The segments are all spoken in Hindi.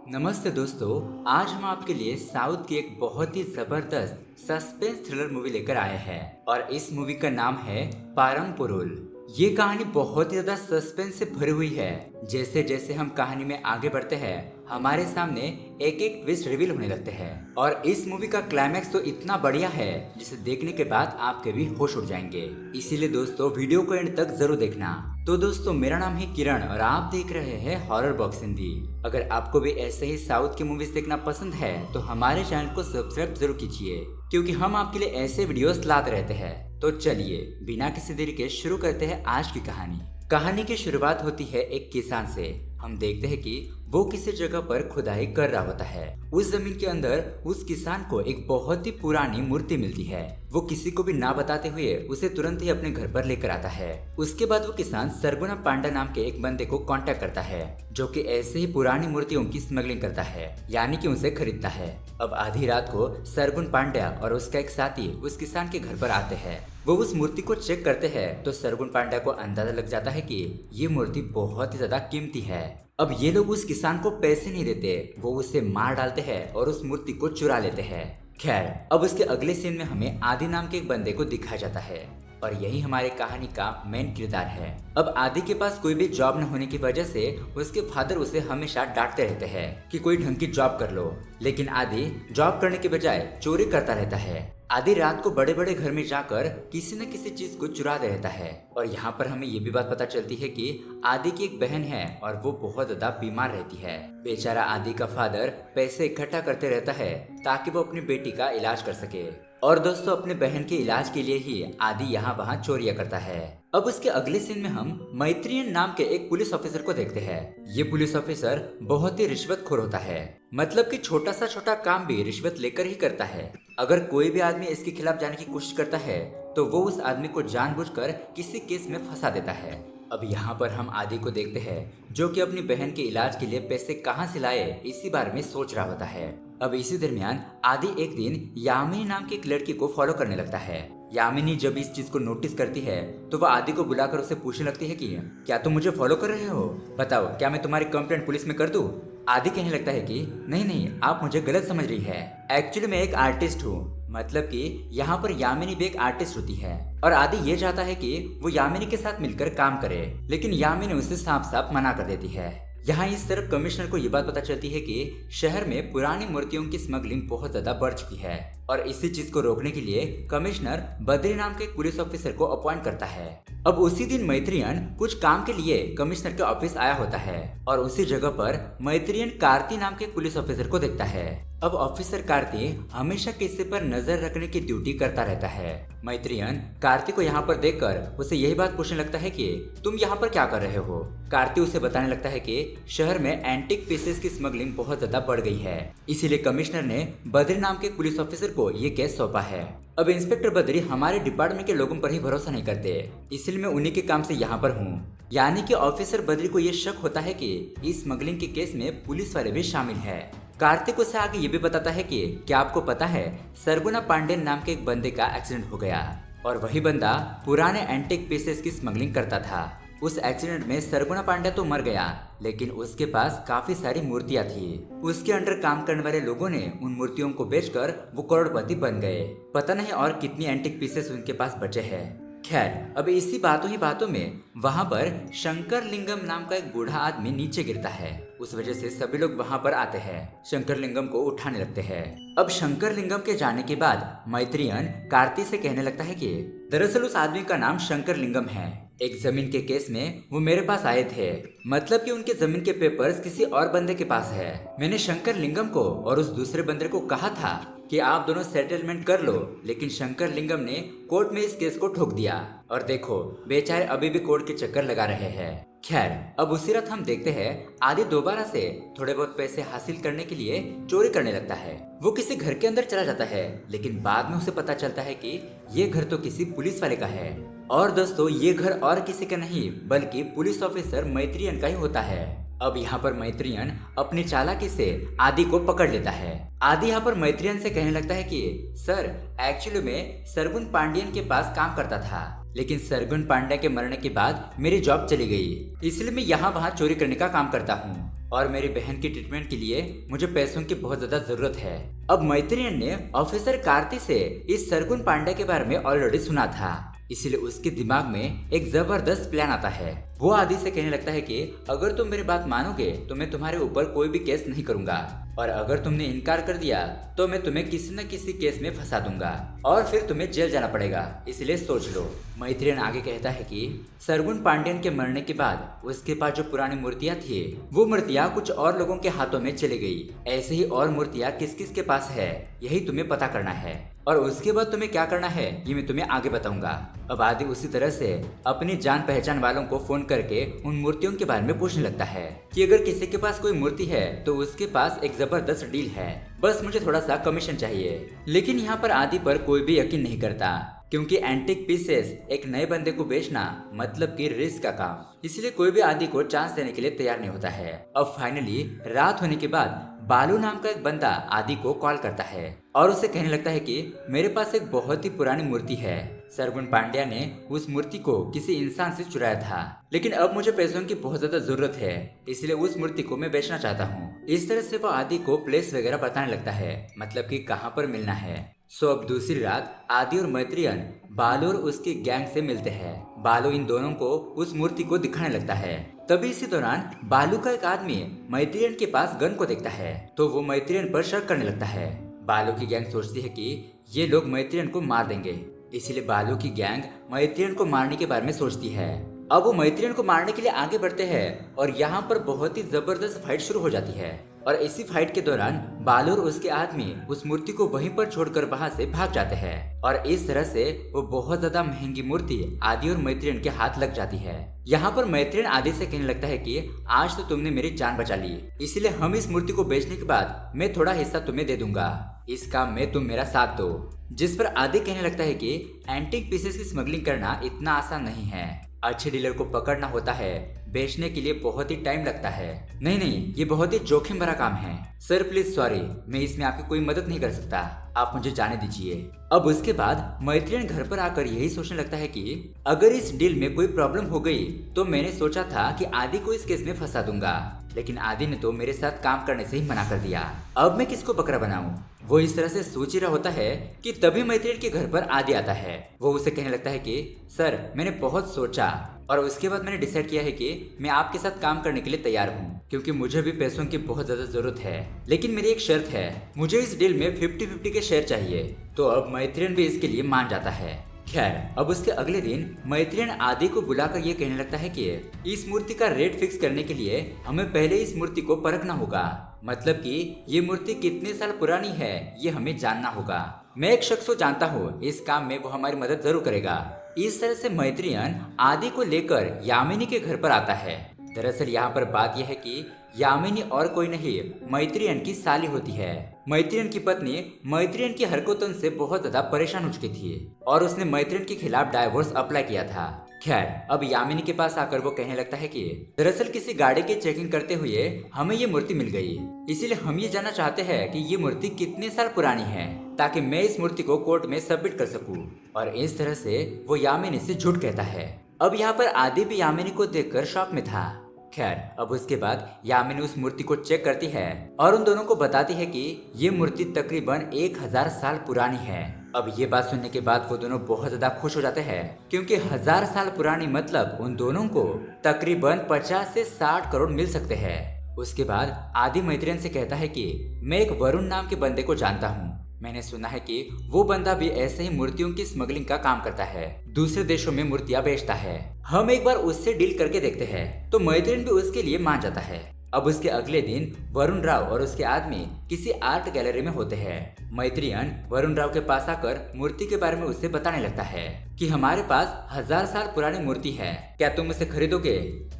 नमस्ते दोस्तों। आज हम आपके लिए साउथ की एक बहुत ही जबरदस्त सस्पेंस थ्रिलर मूवी लेकर आए हैं और इस मूवी का नाम है पारमपोरोल। ये कहानी बहुत ही ज्यादा सस्पेंस से भरी हुई है। जैसे जैसे हम कहानी में आगे बढ़ते हैं हमारे सामने एक एक ट्विस्ट रिवील होने लगते हैं और इस मूवी का क्लाइमैक्स तो इतना बढ़िया है जिसे देखने के बाद आपके भी होश उड़ जाएंगे। इसीलिए दोस्तों वीडियो को एंड तक जरूर देखना। तो दोस्तों मेरा नाम है किरण और आप देख रहे हैं हॉरर बॉक्स हिंदी। अगर आपको भी ऐसे ही साउथ की मूवीज देखना पसंद है तो हमारे चैनल को सब्सक्राइब जरूर कीजिए क्योंकि हम आपके लिए ऐसे वीडियोस लाते रहते हैं। तो चलिए बिना किसी देरी के शुरू करते हैं आज की कहानी। कहानी की शुरुआत होती है एक किसान से। हम देखते हैं कि वो किसी जगह पर खुदाई कर रहा होता है। उस जमीन के अंदर उस किसान को एक बहुत ही पुरानी मूर्ति मिलती है। वो किसी को भी ना बताते हुए उसे तुरंत ही अपने घर पर लेकर आता है। उसके बाद वो किसान सरगुना पांडा नाम के एक बंदे को कांटेक्ट करता है जो कि ऐसे ही पुरानी मूर्तियों की स्मगलिंग करता है, यानी कि उसे खरीदता है। अब आधी रात को सरगुन पांड्या और उसका एक साथी उस किसान के घर पर आते हैं। वो उस मूर्ति को चेक करते हैं तो सरगुन पांड्या को अंदाजा लग जाता है कि ये मूर्ति बहुत ही ज्यादा कीमती है। अब ये लोग उस किसान को पैसे नहीं देते, वो उसे मार डालते हैं और उस मूर्ति को चुरा लेते हैं। खैर अब उसके अगले सीन में हमें आदि नाम के एक बंदे को दिखाया जाता है और यही हमारे कहानी का मेन किरदार है। अब आदि के पास कोई भी जॉब न होने की वजह से उसके फादर उसे हमेशा डांटते रहते हैं कि कोई ढंग की जॉब कर लो, लेकिन आदि जॉब करने के बजाय चोरी करता रहता है। आदि रात को बड़े बड़े घर में जाकर किसी न किसी चीज को चुरा दे रहता है और यहाँ पर हमें ये भी बात पता चलती है कि आदि की एक बहन है और वो बहुत ज्यादा बीमार रहती है। बेचारा आदि का फादर पैसे इकट्ठा करते रहता है ताकि वो अपनी बेटी का इलाज कर सके और दोस्तों अपने बहन के इलाज के लिए ही आदि यहाँ वहाँ चोरियां करता है। अब उसके अगले सीन में हम मैत्रियन नाम के एक पुलिस ऑफिसर को देखते हैं। ये पुलिस ऑफिसर बहुत ही रिश्वतखोर होता है, मतलब कि छोटा सा छोटा काम भी रिश्वत लेकर ही करता है। अगर कोई भी आदमी इसके खिलाफ जाने की कोशिश करता है तो वो उस आदमी को जानबूझकर किसी केस में फंसा देता है। अब यहाँ पर हम आदि को देखते हैं जो कि अपनी बहन के इलाज के लिए पैसे कहाँ से लाए इसी बारे में सोच रहा होता है। अब इसी दरमियान आदि एक दिन यामिनी नाम की एक लड़की को फॉलो करने लगता है। यामिनी जब इस चीज को नोटिस करती है तो वह आदि को बुलाकर उसे पूछने लगती है कि क्या तुम मुझे फॉलो कर रहे हो, बताओ क्या मैं तुम्हारी कंप्लेंट पुलिस में कर दूं? आदि कहने लगता है कि नहीं नहीं, आप मुझे गलत समझ रही है, एक्चुअली मैं एक आर्टिस्ट हूँ। मतलब कि यहाँ पर यामिनी भी एक आर्टिस्ट होती है और आदि ये चाहता है कि वो यामिनी के साथ मिलकर काम करे, लेकिन यामिनी उसे साफ साफ मना कर देती है। यहाँ इस तरफ कमिश्नर को ये बात पता चलती है कि शहर में पुरानी मूर्तियों की स्मगलिंग बहुत ज्यादा बढ़ चुकी है और इसी चीज को रोकने के लिए कमिश्नर बद्री नाम के एक पुलिस ऑफिसर को अपॉइंट करता है। अब उसी दिन मैत्रियन कुछ काम के लिए कमिश्नर के ऑफिस आया होता है और उसी जगह पर मैत्रियन कार्ति नाम के पुलिस ऑफिसर को देखता है। अब ऑफिसर कार्ति हमेशा किसी पर नजर रखने की ड्यूटी करता रहता है। मैत्रियन कार्ति को यहाँ पर देखकर उसे यही बात पूछने लगता है कि तुम यहाँ पर क्या कर रहे हो। कार्ति उसे बताने लगता है कि शहर में एंटिक पीसेस की स्मगलिंग बहुत ज्यादा बढ़ गई है, इसीलिए कमिश्नर ने बद्री नाम के पुलिस ऑफिसर को ये केस सौंपा है। अब इंस्पेक्टर बद्री हमारे डिपार्टमेंट के लोगों पर ही भरोसा नहीं करते, इसलिए मैं उन्हीं के काम से यहाँ पर हूँ। यानी कि ऑफिसर बद्री को ये शक होता है कि इस स्मगलिंग के केस में पुलिस वाले भी शामिल है। कार्तिक उसे आगे ये भी बताता है कि क्या आपको पता है सरगुना पांडेन नाम के एक बंदे का एक्सीडेंट हो गया और वही बंदा पुराने एंटिक पीसेस की स्मगलिंग करता था। उस एक्सीडेंट में सरगुना पांड्या तो मर गया, लेकिन उसके पास काफी सारी मूर्तियां थी। उसके अंडर काम करने वाले लोगों ने उन मूर्तियों को बेचकर वो करोड़पति बन गए। पता नहीं और कितनी एंटिक पीसेस उनके पास बचे हैं। खैर अब इसी बातों ही बातों में वहां पर शंकर लिंगम नाम का एक बूढ़ा आदमी नीचे गिरता है। उस वजह से सभी लोग वहां पर आते हैं, शंकर लिंगम को उठाने लगते हैं। अब शंकर लिंगम के जाने के बाद मैत्रियन कार्ति से कहने लगता है कि दरअसल उस आदमी का नाम शंकर लिंगम है। एक जमीन के केस में वो मेरे पास आए थे, मतलब कि उनके जमीन के पेपर्स किसी और बंदे के पास है। मैंने शंकर लिंगम को और उस दूसरे बंदे को कहा था कि आप दोनों सेटलमेंट कर लो, लेकिन शंकर लिंगम ने कोर्ट में इस केस को ठोक दिया और देखो बेचारे अभी भी कोर्ट के चक्कर लगा रहे हैं। खैर अब उसी रात हम देखते हैं आदि दोबारा से थोड़े बहुत पैसे हासिल करने के लिए चोरी करने लगता है। वो किसी घर के अंदर चला जाता है, लेकिन बाद में उसे पता चलता है कि ये घर तो किसी पुलिस वाले का है और दोस्तों ये घर और किसी का नहीं बल्कि पुलिस ऑफिसर मैत्रियन का ही होता है। अब यहाँ पर मैत्रियन अपनी चालाकी से आदि को पकड़ लेता है। आदि यहाँ पर मैत्रियन से कहने लगता है कि सर एक्चुअली मैं सरगुन पांडियन के पास काम करता था, लेकिन सरगुन पांड्या के मरने के बाद मेरी जॉब चली गई, इसलिए मैं यहाँ वहाँ चोरी करने का काम करता हूँ और मेरी बहन की ट्रीटमेंट के लिए मुझे पैसों की बहुत ज्यादा जरूरत है। अब मैत्रेयन ने ऑफिसर कार्ति से इस सरगुन पांड्या के बारे में ऑलरेडी सुना था, इसलिए उसके दिमाग में एक जबरदस्त प्लान आता है। वो आदि से कहने लगता है कि अगर तुम मेरी बात मानोगे तो मैं तुम्हारे ऊपर कोई भी केस नहीं करूंगा, और अगर तुमने इनकार कर दिया तो मैं तुम्हें किसी न किसी केस में फंसा दूंगा और फिर तुम्हें जेल जाना पड़ेगा, इसलिए सोच लो। मैत्रेयन आगे कहता है कि सरगुन पांड्यन के मरने के बाद उसके पास जो पुरानी मूर्तियां थी वो मूर्तियां कुछ और लोगों के हाथों में चली गई। ऐसे ही और मूर्तियां किस किस के पास है यही तुम्हें पता करना है, और उसके बाद तुम्हें क्या करना है ये मैं तुम्हें आगे बताऊंगा। अब आदि उसी तरह से अपनी जान पहचान वालों को फोन करके उन मूर्तियों के बारे में पूछने लगता है कि अगर किसी के पास कोई मूर्ति है तो उसके पास एक जबरदस्त डील है, बस मुझे थोड़ा सा कमीशन चाहिए। लेकिन यहाँ पर आदि पर कोई भी यकीन नहीं करता, क्योंकि एंटिक पीसेस एक नए बंदे को बेचना मतलब कि रिस्क का काम, इसलिए कोई भी आदि को चांस देने के लिए तैयार नहीं होता है। अब फाइनली रात होने के बाद बालू नाम का एक बंदा आदि को कॉल करता है और उसे कहने लगता है कि मेरे पास एक बहुत ही पुरानी मूर्ति है। सरगुन पांड्या ने उस मूर्ति को किसी इंसान से चुराया था, लेकिन अब मुझे पैसों की बहुत ज्यादा जरूरत है, इसलिए उस मूर्ति को मैं बेचना चाहता हूँ। इस तरह से वो आदि को प्लेस वगैरह बताने लगता है, मतलब कि कहाँ पर मिलना है। सो अब दूसरी रात आदि और मैत्रेयन बालू और उसके गैंग से मिलते हैं। बालू इन दोनों को उस मूर्ति को दिखाने लगता है। तभी इसी दौरान बालू का एक आदमी मैत्रेयन के पास गन को देखता है, तो वो मैत्रेयन पर शक करने लगता है। बालू की गैंग सोचती है कि ये लोग मैत्रेयन को मार देंगे, इसलिए बालू की गैंग मैत्रेयन को मारने के बारे में सोचती है। अब वो मैत्रेयन को मारने के लिए आगे बढ़ते हैं और यहाँ पर बहुत ही जबरदस्त फाइट शुरू हो जाती है। और इसी फाइट के दौरान बालू और उसके आदमी उस मूर्ति को वहीं पर छोड़कर वहां से भाग जाते हैं, और इस तरह से वो बहुत ज्यादा महंगी मूर्ति आदि और मैत्रेयन के हाथ लग जाती है। यहाँ पर मैत्रेयन आदि से कहने लगता है कि आज तो तुमने मेरी जान बचा ली, इसलिए हम इस मूर्ति को बेचने के बाद मैं थोड़ा हिस्सा तुम्हें दे दूंगा, इस काम में तुम मेरा साथ दो। जिस पर आदि कहने लगता है कि एंटीक पीसेस की स्मगलिंग करना इतना आसान नहीं है, अच्छे डीलर को पकड़ना होता है, बेचने के लिए बहुत ही टाइम लगता है। नहीं, ये बहुत ही जोखिम भरा काम है। सर प्लीज सॉरी, मैं इसमें आपकी कोई मदद नहीं कर सकता, आप मुझे जाने दीजिए। अब उसके बाद मैत्रेयन घर पर आकर यही सोचने लगता है कि अगर इस डील में कोई प्रॉब्लम हो गई तो मैंने सोचा था कि आदि को इस केस में फंसा दूंगा, लेकिन आदि ने तो मेरे साथ काम करने से ही मना कर दिया, अब मैं किसको बकरा बनाऊं। वो इस तरह से सोच ही रहा होता है कि तभी मैत्रेयन के घर पर आदि आता है। वो उसे कहने लगता है कि सर मैंने बहुत सोचा और उसके बाद मैंने डिसाइड किया है कि मैं आपके साथ काम करने के लिए तैयार हूँ, क्योंकि मुझे भी पैसों की बहुत ज्यादा जरूरत है, लेकिन मेरी एक शर्त है, मुझे इस डील में 50-50 के शेयर चाहिए। तो अब मैत्रेयन भी इसके लिए मान जाता है। खैर अब उसके अगले दिन मैत्रेयन आदि को बुलाकर ये कहने लगता है कि इस मूर्ति का रेट फिक्स करने के लिए हमें पहले इस मूर्ति को परखना होगा, मतलब कि ये मूर्ति कितने साल पुरानी है ये हमें जानना होगा। मैं एक शख्स को जानता हूँ, इस काम में वो हमारी मदद जरूर करेगा। इस तरह से मैत्रेयन आदि को लेकर यामिनी के घर पर आता है। दरअसल यहाँ पर बात यह है कि यामिनी और कोई नहीं मैत्रेयन की साली होती है। मैत्रेयन की पत्नी मैत्रेयन की हरकतों से बहुत ज्यादा परेशान हो चुकी थी और उसने मैत्रेयन के खिलाफ डाइवोर्स अप्लाई किया था। खैर अब यामिनी के पास आकर वो कहने लगता है कि दरअसल किसी गाड़ी की चेकिंग करते हुए हमें ये मूर्ति मिल गई, इसीलिए हम ये जानना चाहते हैं कि ये मूर्ति कितने साल पुरानी है, ताकि मैं इस मूर्ति को कोर्ट में सबमिट कर सकूं। और इस तरह से वो यामिनी से झूठ कहता है। अब यहाँ पर आदि भी यामिनी को देखकर शॉक में था। खैर अब उसके बाद यामिनी उस मूर्ति को चेक करती है और उन दोनों को बताती है कि ये मूर्ति तकरीबन 1000 साल पुरानी है। अब ये बात सुनने के बाद वो दोनों बहुत ज्यादा खुश हो जाते हैं, क्योंकि 1000 साल पुरानी मतलब उन दोनों को तकरीबन 50 से 60 करोड़ मिल सकते हैं। उसके बाद आदि मैत्रेयन से कहता है कि मैं एक वरुण नाम के बंदे को जानता हूँ, मैंने सुना है कि वो बंदा भी ऐसे ही मूर्तियों की स्मगलिंग का काम करता है, दूसरे देशों में मूर्तियां बेचता है, हम एक बार उससे डील करके देखते हैं। तो मैत्रेयन भी उसके लिए मान जाता है। अब उसके अगले दिन वरुण राव और उसके आदमी किसी आर्ट गैलरी में होते हैं। मैत्रेयन वरुण राव के पास आकर मूर्ति के बारे में उससे बताने लगता है कि हमारे पास 1000 साल पुरानी मूर्ति है, क्या तुम उसे खरीदोगे।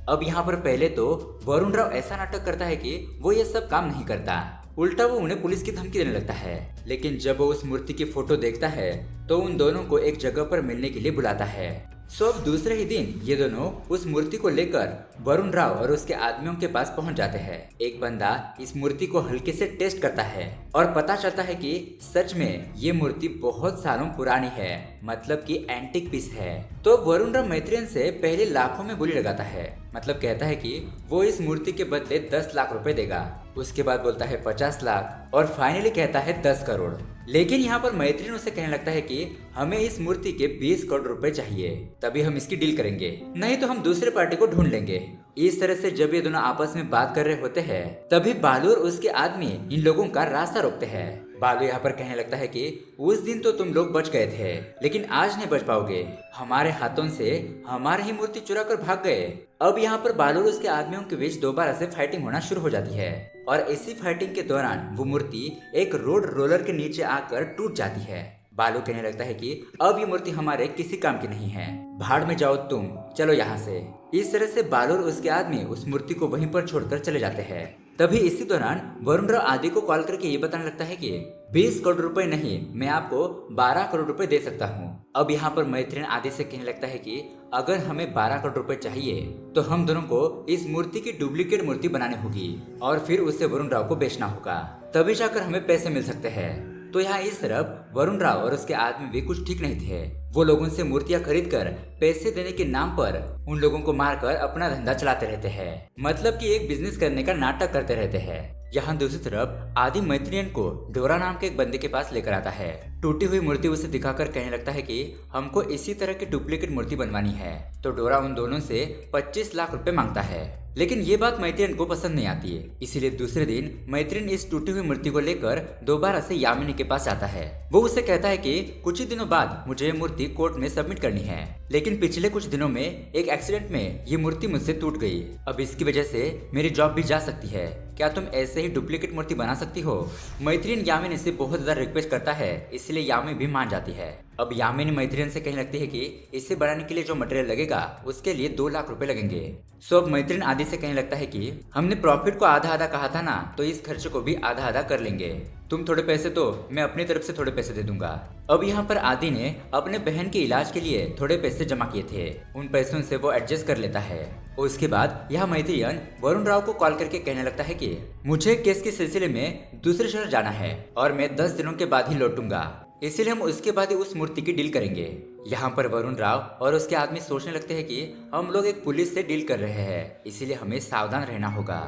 अब यहाँ पर पहले तो वरुण राव ऐसा नाटक करता है कि वो ये सब काम नहीं करता, उल्टा वो उन्हें पुलिस की धमकी देने लगता है। लेकिन जब वो उस मूर्ति की फोटो देखता है तो उन दोनों को एक जगह पर मिलने के लिए बुलाता है। सो अब दूसरे ही दिन ये दोनों उस मूर्ति को लेकर वरुण राव और उसके आदमियों के पास पहुंच जाते हैं। एक बंदा इस मूर्ति को हल्के से टेस्ट करता है और पता चलता है कि सच में ये मूर्ति बहुत सालों पुरानी है, मतलब कि एंटिक पीस है। तो वरुण राव मैत्रेयन से पहले लाखों में बोली लगाता है, मतलब कहता है कि वो इस मूर्ति के बदले 10 लाख रुपए देगा। उसके बाद बोलता है 50 लाख और फाइनली कहता है 10 करोड़। लेकिन यहाँ पर मैत्रियन उसे कहने लगता है कि हमें इस मूर्ति के 20 करोड़ रुपए चाहिए, तभी हम इसकी डील करेंगे, नहीं तो हम दूसरे पार्टी को ढूंढ लेंगे। इस तरह से जब ये दोनों आपस में बात कर रहे होते हैं तभी बालू और उसके आदमी इन लोगों का रास्ता रोकते हैं। बालू यहाँ पर कहने लगता है कि उस दिन तो तुम लोग बच गए थे, लेकिन आज नहीं बच पाओगे। हमारे हाथों से हमारी ही मूर्ति चुरा कर भाग गए। अब यहाँ पर बालू और उसके आदमियों के बीच दोबारा से फाइटिंग होना शुरू हो जाती है और इसी फाइटिंग के दौरान वो मूर्ति एक रोड रोलर के नीचे आकर टूट जाती है। बालू कहने लगता है कि अब ये मूर्ति हमारे किसी काम की नहीं है, भाड़ में जाओ तुम, चलो यहाँ से। इस तरह से बालू और उसके आदमी उस मूर्ति को वहीं पर छोड़कर चले जाते हैं। तभी इसी दौरान वरुण राव आदि को कॉल करके ये बताने लगता है कि 20 करोड़ रुपए नहीं, मैं आपको 12 करोड़ रुपए दे सकता हूँ। अब यहाँ पर मैत्रियन आदि से कहने लगता है कि अगर हमें 12 करोड़ रुपए चाहिए तो हम दोनों को इस मूर्ति की डुप्लीकेट मूर्ति बनानी होगी और फिर उसे वरुण राव को बेचना होगा, तभी जाकर हमें पैसे मिल सकते हैं। तो यहाँ इस तरफ वरुण राव और उसके आदमी भी कुछ ठीक नहीं थे। वो लोगों से मूर्तियां खरीद कर पैसे देने के नाम पर उन लोगों को मारकर अपना धंधा चलाते रहते हैं, मतलब कि एक बिजनेस करने का नाटक करते रहते हैं। यहाँ दूसरी तरफ आदि मैत्रियन को डोरा नाम के एक बंदे के पास लेकर आता है। टूटी हुई मूर्ति उसे दिखाकर कहने लगता है कि हमको इसी तरह की डुप्लीकेट मूर्ति बनवानी है। तो डोरा उन दोनों से 25 लाख रुपए मांगता है, लेकिन ये बात मैत्रियन को पसंद नहीं आती है। इसीलिए दूसरे दिन मैत्रियन इस टूटी हुई मूर्ति को लेकर दोबारा से यामिनी के पास आता है। वो उससे कहता है कि कुछ ही दिनों बाद मुझे ये मूर्ति कोर्ट में सबमिट करनी है, लेकिन पिछले कुछ दिनों में एक एक्सीडेंट में ये मूर्ति मुझसे टूट गई। अब इसकी वजह से मेरी जॉब भी जा सकती है, क्या तुम ऐसे ही डुप्लीकेट मूर्ति बना सकती हो? मैत्रियन यामिनी से बहुत ज्यादा रिक्वेस्ट करता है, इसलिए यामिनी भी मान जाती है। अब यामिनी मैत्रियन से कहने लगती है कि इसे बनाने के लिए जो मटेरियल लगेगा उसके लिए 2 लाख रुपए लगेंगे। सो अब मैत्रियन आदि से कहने लगता है कि हमने प्रॉफिट को आधा आधा कहा था ना, तो इस खर्च को भी आधा आधा कर लेंगे। तुम थोड़े पैसे दो, मैं अपनी तरफ से थोड़े पैसे दे दूंगा। अब यहाँ पर आदि ने अपने बहन के इलाज के लिए थोड़े पैसे जमा किए थे, उन पैसों से वो एडजस्ट कर लेता है। उसके बाद यह मैत्रियन वरुण राव को कॉल करके कहने लगता है कि मुझे केस के सिलसिले में दूसरे शहर जाना है और मैं 10 दिनों के बाद ही लौटूंगा, इसलिए हम उसके बाद ही उस मूर्ति की डील करेंगे। यहाँ पर वरुण राव और उसके आदमी सोचने लगते हैं कि हम लोग एक पुलिस से डील कर रहे हैं, इसीलिए हमें सावधान रहना होगा।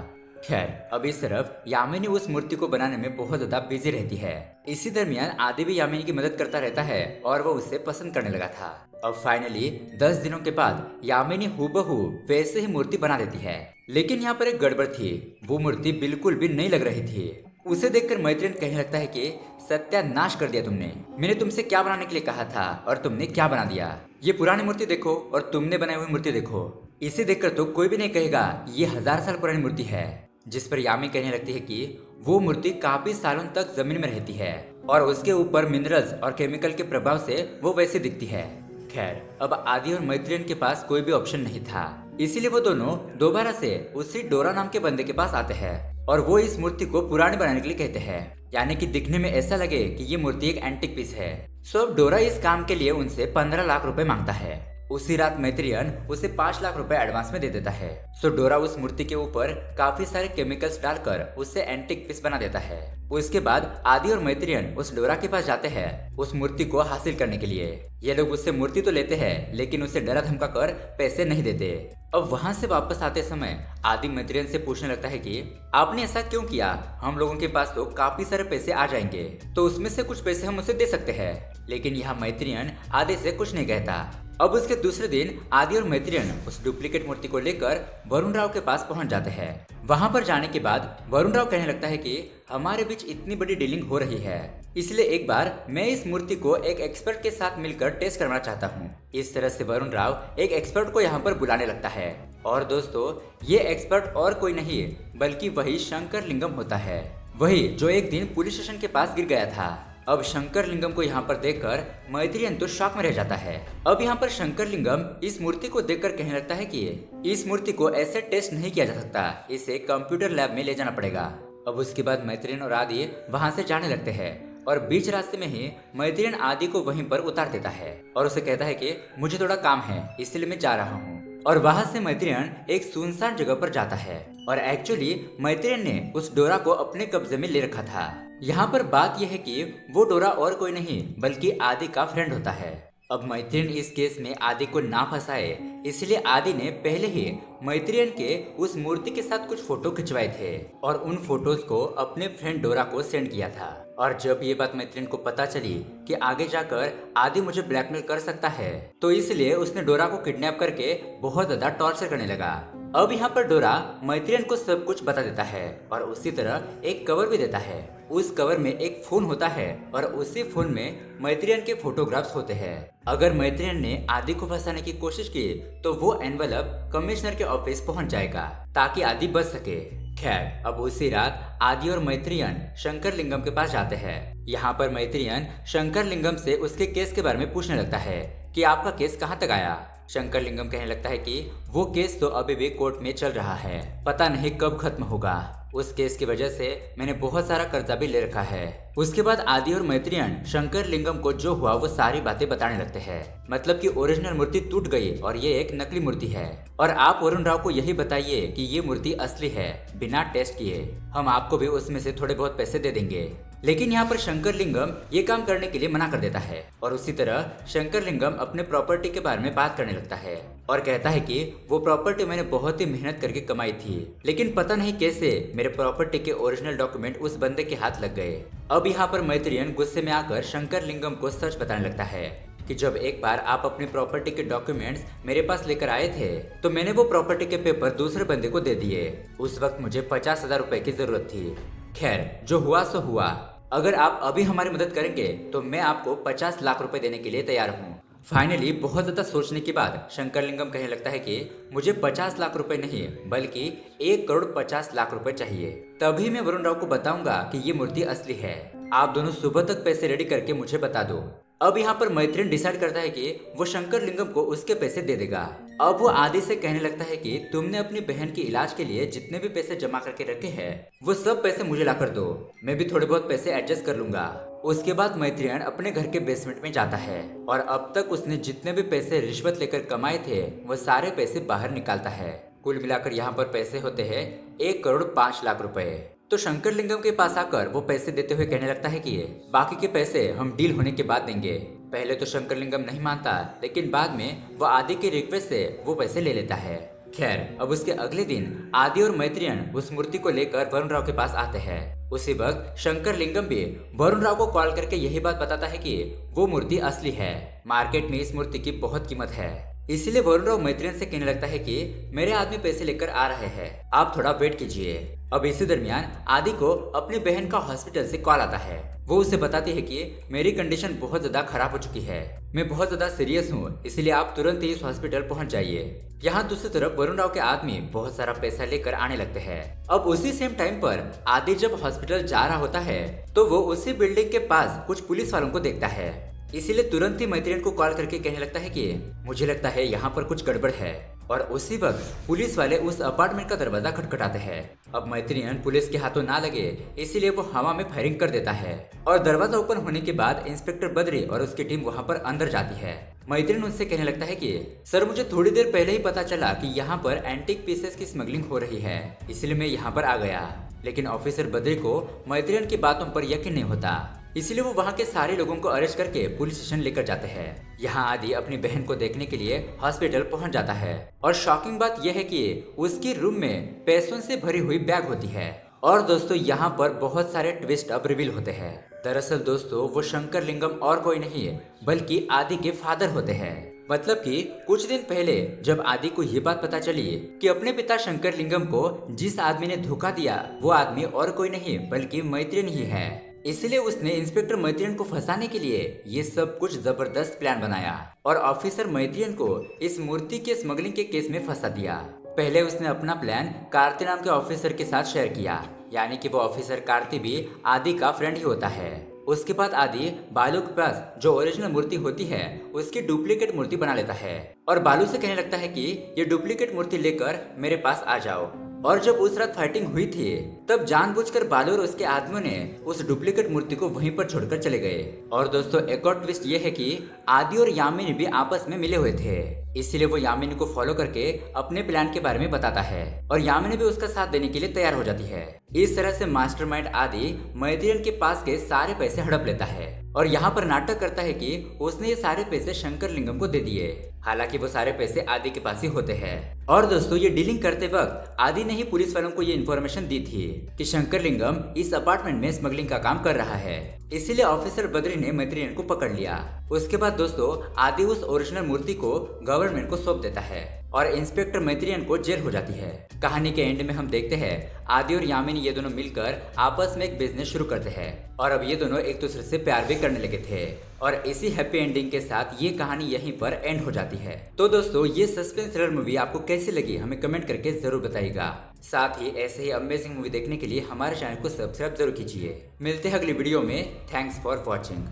खैर, अब इस तरफ यामिनी उस मूर्ति को बनाने में बहुत ज्यादा बिजी रहती है। इसी दरमियान आदि भी यामिनी की मदद करता रहता है और वो उसे पसंद करने लगा था। अब फाइनली 10 दिनों के बाद यामिनी हूबहू वैसे ही मूर्ति बना देती है, लेकिन यहाँ पर एक गड़बड़ थी, वो मूर्ति बिल्कुल भी नहीं लग रही थी। उसे देखकर मैत्रियन कहने लगता है कि सत्यानाश कर दिया तुमने, मैंने तुमसे क्या बनाने के लिए कहा था और तुमने क्या बना दिया। ये पुरानी मूर्ति देखो और तुमने बनाई हुई मूर्ति देखो, इसे देखकर तो कोई भी नहीं कहेगा ये 1000 साल पुरानी मूर्ति है। जिस पर यामी कहने लगती है कि वो मूर्ति काफी सालों तक जमीन में रहती है और उसके ऊपर मिनरल्स और केमिकल के प्रभाव से वो वैसे दिखती है। खैर, अब आदि और मैत्रियन के पास कोई भी ऑप्शन नहीं था, इसीलिए वो दोनों दोबारा से उसी डोरा नाम के बंदे के पास आते हैं और वो इस मूर्ति को पुरानी बनाने के लिए कहते हैं, यानी कि दिखने में ऐसा लगे कि ये मूर्ति एक एंटिक पीस है। सो अब डोरा इस काम के लिए उनसे 15 लाख रुपए मांगता है। उसी रात मैत्रियन उसे 5 लाख रुपए एडवांस में दे देता है। सो डोरा उस मूर्ति के ऊपर काफी सारे केमिकल्स डालकर उससे एंटिक पीस बना देता है। उसके बाद आदि और मैत्रियन उस डोरा के पास जाते हैं उस मूर्ति को हासिल करने के लिए। ये लोग उससे मूर्ति तो लेते हैं, लेकिन उसे डरा धमका कर पैसे नहीं देते। अब वहां से वापस आते समय आदि मैत्रियन से पूछने लगता है कि आपने ऐसा क्यों किया, हम लोगों के पास तो काफी सारे पैसे आ जाएंगे, तो उसमें से कुछ पैसे हम उसे दे सकते हैं। लेकिन यहाँ मैत्रियन आदि से कुछ नहीं कहता। अब उसके दूसरे दिन आदि और मैत्रियन उस डुप्लीकेट मूर्ति को लेकर वरुण राव के पास पहुंच जाते हैं। वहां पर जाने के बाद वरुण राव कहने लगता है कि हमारे बीच इतनी बड़ी डीलिंग हो रही है, इसलिए एक बार मैं इस मूर्ति को एक एक्सपर्ट के साथ मिलकर टेस्ट करवाना चाहता हूँ। इस तरह से वरुण राव एक एक्सपर्ट को यहाँ पर बुलाने लगता है और दोस्तों, ये एक्सपर्ट और कोई नहीं बल्कि वही शंकर लिंगम होता है, वही जो एक दिन पुलिस स्टेशन के पास गिर गया था। अब शंकर लिंगम को यहाँ पर देखकर मैत्रियन तो शॉक में रह जाता है। अब यहाँ पर शंकर लिंगम इस मूर्ति को देखकर कहने लगता है कि इस मूर्ति को ऐसे टेस्ट नहीं किया जा सकता, इसे कंप्यूटर लैब में ले जाना पड़ेगा। अब उसके बाद मैत्रियन और आदि वहां से जाने लगते हैं और बीच रास्ते में ही मैत्रियन आदि को वहीं पर उतार देता है और उसे कहता है कि मुझे थोड़ा काम है, इसलिए मैं जा रहा हूँ। और वहां से मैत्रियन एक सुनसान जगह पर जाता है और एक्चुअली मैत्रियन ने उस डोरा को अपने कब्जे में ले रखा था। यहाँ पर बात यह है कि वो डोरा और कोई नहीं बल्कि आदि का फ्रेंड होता है। अब मैत्रियन इस केस में आदि को ना फंसाए, इसलिए आदि ने पहले ही मैत्रियन के उस मूर्ति के साथ कुछ फोटो खिंचवाए थे और उन फोटोज को अपने फ्रेंड डोरा को सेंड किया था। और जब ये बात मैत्रियन को पता चली कि आगे जाकर आदि मुझे ब्लैकमेल कर सकता है, तो इसलिए उसने डोरा को किडनैप करके बहुत ज्यादा टॉर्चर करने लगा। अब यहाँ पर डोरा मैत्रियन को सब कुछ बता देता है और उसी तरह एक कवर भी देता है। उस कवर में एक फोन होता है और उसी फोन में मैत्रियन के फोटोग्राफ्स होते हैं। अगर मैत्रियन ने आदि को फंसाने की कोशिश की तो वो एनवलप कमिश्नर के ऑफिस पहुंच जाएगा ताकि आदि बच सके। खैर, अब उसी रात आदि और मैत्रियन शंकर लिंगम के पास जाते हैं। यहाँ पर मैत्रियन शंकर लिंगम से उसके केस के बारे में पूछने लगता है कि आपका केस कहाँ तक आया। शंकर लिंगम कहने लगता है कि वो केस तो अभी भी कोर्ट में चल रहा है, पता नहीं कब खत्म होगा। उस केस की वजह से मैंने बहुत सारा कर्जा भी ले रखा है। उसके बाद आदि और मैत्रियन शंकर लिंगम को जो हुआ वो सारी बातें बताने लगते हैं। मतलब कि ओरिजिनल मूर्ति टूट गई और ये एक नकली मूर्ति है और आप वरुण राव को यही बताइए कि ये मूर्ति असली है बिना टेस्ट किए। हम आपको भी उसमें से थोड़े बहुत पैसे दे देंगे। लेकिन यहाँ पर शंकर लिंगम ये काम करने के लिए मना कर देता है और उसी तरह शंकर लिंगम अपने प्रॉपर्टी के बारे में बात करने लगता है और कहता है कि वो प्रॉपर्टी मैंने बहुत ही मेहनत करके कमाई थी, लेकिन पता नहीं कैसे मेरे प्रॉपर्टी के ओरिजिनल डॉक्यूमेंट उस बंदे के हाथ लग गए। अब यहाँ पर मैत्रियन गुस्से में आकर शंकर लिंगम को सच बताने लगता है कि जब एक बार आप अपनी प्रॉपर्टी के डॉक्यूमेंट्स मेरे पास लेकर आए थे तो मैंने वो प्रॉपर्टी के पेपर दूसरे बंदे को दे दिए। उस वक्त मुझे 50,000 रुपए की जरूरत थी। खैर, जो हुआ सो हुआ। अगर आप अभी हमारी मदद करेंगे तो मैं आपको 50 लाख रुपए देने के लिए तैयार हूँ। फाइनली बहुत ज्यादा सोचने के बाद शंकर लिंगम कहने लगता है कि मुझे 50 लाख रुपए नहीं बल्कि 1,50,00,000 रुपए चाहिए, तभी मैं वरुण राव को बताऊंगा कि ये मूर्ति असली है। आप दोनों सुबह तक पैसे रेडी करके मुझे बता दो। अब यहाँ पर मैत्रियन डिसाइड करता है कि वो शंकर लिंगम को उसके पैसे दे देगा। अब वो आदि से कहने लगता है कि तुमने अपनी बहन के इलाज के लिए जितने भी पैसे जमा करके रखे हैं वो सब पैसे मुझे ला कर दो, मैं भी थोड़े बहुत पैसे एडजस्ट कर लूंगा। उसके बाद मैत्रियन अपने घर के बेसमेंट में जाता है और अब तक उसने जितने भी पैसे रिश्वत लेकर कमाए थे वो सारे पैसे बाहर निकालता है। कुल मिलाकर यहाँ पर पैसे होते हैं 1,05,00,000 रुपए। तो शंकर लिंगम के पास आकर वो पैसे देते हुए कहने लगता है कि बाकी के पैसे हम डील होने के बाद देंगे। पहले तो शंकर लिंगम नहीं मानता, लेकिन बाद में वो आदि के रिक्वेस्ट से वो पैसे ले लेता है। खैर, अब उसके अगले दिन आदि और मैत्रियन उस मूर्ति को लेकर वरुण राव के पास आते हैं। उसी वक्त शंकर लिंगम भी वरुण राव को कॉल करके यही बात बताता है कि वो मूर्ति असली है, मार्केट में इस मूर्ति की बहुत कीमत है। इसीलिए वरुण राव मैत्रियन से कहने लगता है कि मेरे आदमी पैसे लेकर आ रहे हैं, आप थोड़ा वेट कीजिए। अब इसी दरमियान आदि को अपनी बहन का हॉस्पिटल से कॉल आता है। वो उसे बताती है कि मेरी कंडीशन बहुत ज्यादा खराब हो चुकी है, मैं बहुत ज्यादा सीरियस हूँ, इसलिए आप तुरंत ही इस हॉस्पिटल पहुँच जाइए। यहाँ दूसरी तरफ वरुण राव के आदमी बहुत सारा पैसा लेकर आने लगते हैं। अब उसी सेम टाइम पर आदि जब हॉस्पिटल जा रहा होता है तो वो उसी बिल्डिंग के पास कुछ पुलिस वालों को देखता है। इसीलिए तुरंत ही मैत्रियन को कॉल करके कहने लगता है कि मुझे लगता है यहाँ पर कुछ गड़बड़ है। और उसी वक्त पुलिस वाले उस अपार्टमेंट का दरवाजा खटखटाते हैं। अब मैत्रियन पुलिस के हाथों ना लगे इसीलिए वो हवा में फायरिंग कर देता है और दरवाजा ओपन होने के बाद इंस्पेक्टर बद्री और उसकी टीम वहाँ पर अंदर जाती है। मैत्रियन उनसे कहने लगता है कि सर, मुझे थोड़ी देर पहले ही पता चला कि यहाँ पर एंटीक पीसेस की स्मगलिंग हो रही है, इसलिए मैं यहाँ पर आ गया। लेकिन ऑफिसर बद्री को मैत्रियन की बातों पर यकीन नहीं होता, इसलिए वो वहाँ के सारे लोगों को अरेस्ट करके पुलिस स्टेशन लेकर जाते हैं। यहाँ आदि अपनी बहन को देखने के लिए हॉस्पिटल पहुँच जाता है और शॉकिंग बात यह है कि उसके रूम में पैसों से भरी हुई बैग होती है। और दोस्तों, यहाँ पर बहुत सारे ट्विस्ट अब रिवील होते हैं। दरअसल दोस्तों, वो शंकर लिंगम और कोई नहीं बल्कि आदि के फादर होते हैं। मतलब कि कुछ दिन पहले जब आदि को ये बात पता चली कि अपने पिता शंकर लिंगम को जिस आदमी ने धोखा दिया वो आदमी और कोई नहीं बल्कि मैत्रियन ही है, इसलिए उसने इंस्पेक्टर मैत्रियन को फंसाने के लिए ये सब कुछ जबरदस्त प्लान बनाया और ऑफिसर मैत्रियन को इस मूर्ति के स्मगलिंग के केस में फंसा दिया। पहले उसने अपना प्लान कार्ति नाम के ऑफिसर के साथ शेयर किया, यानी कि वो ऑफिसर कार्ति भी आदि का फ्रेंड ही होता है। उसके बाद आदि बालू के पास जो ओरिजिनल मूर्ति होती है उसकी डुप्लीकेट मूर्ति बना लेता है और बालू से कहने लगता है कि ये डुप्लीकेट मूर्ति लेकर मेरे पास आ जाओ। और जब उस रात फाइटिंग हुई थी तब जानबूझकर बालू और उसके आदमियों ने उस डुप्लीकेट मूर्ति को वहीं पर छोड़कर चले गए। और दोस्तों, एक और ट्विस्ट ये है कि आदि और यामिनी भी आपस में मिले हुए थे, इसलिए वो यामिनी को फॉलो करके अपने प्लान के बारे में बताता है और यामिनी भी उसका साथ देने के लिए तैयार हो जाती है। इस तरह से मास्टरमाइंड आदि मैत्रियन के पास के सारे पैसे हड़प लेता है और यहाँ पर नाटक करता है कि उसने ये सारे पैसे शंकर लिंगम को दे दिए। हालांकि वो सारे पैसे आदि के पास ही होते हैं। और दोस्तों ये डीलिंग करते वक्त आदि ने ही पुलिस वालों को ये इन्फॉर्मेशन दी थी कि शंकर लिंगम इस अपार्टमेंट में स्मगलिंग का काम कर रहा है। इसीलिए ऑफिसर बद्री ने मैत्रियन को पकड़ लिया। उसके बाद दोस्तों आदि उस ओरिजिनल मूर्ति को गवर्नमेंट को सौंप देता है और इंस्पेक्टर मैत्रियन को जेल हो जाती है। कहानी के एंड में हम देखते हैं आदि और यामिनी ये दोनों मिलकर आपस में एक बिजनेस शुरू करते हैं और अब ये दोनों एक दूसरे से प्यार भी करने लगे थे। और इसी हैप्पी एंडिंग के साथ ये कहानी यहीं पर एंड हो जाती है। तो दोस्तों ये सस्पेंस थ्रिलर मूवी आपको कैसी लगी हमें कमेंट करके जरूर बताइएगा। साथ ही ऐसे ही अमेजिंग मूवी देखने के लिए हमारे चैनल को सब्सक्राइब जरूर कीजिए। मिलते हैं अगली वीडियो में। Thanks for watching.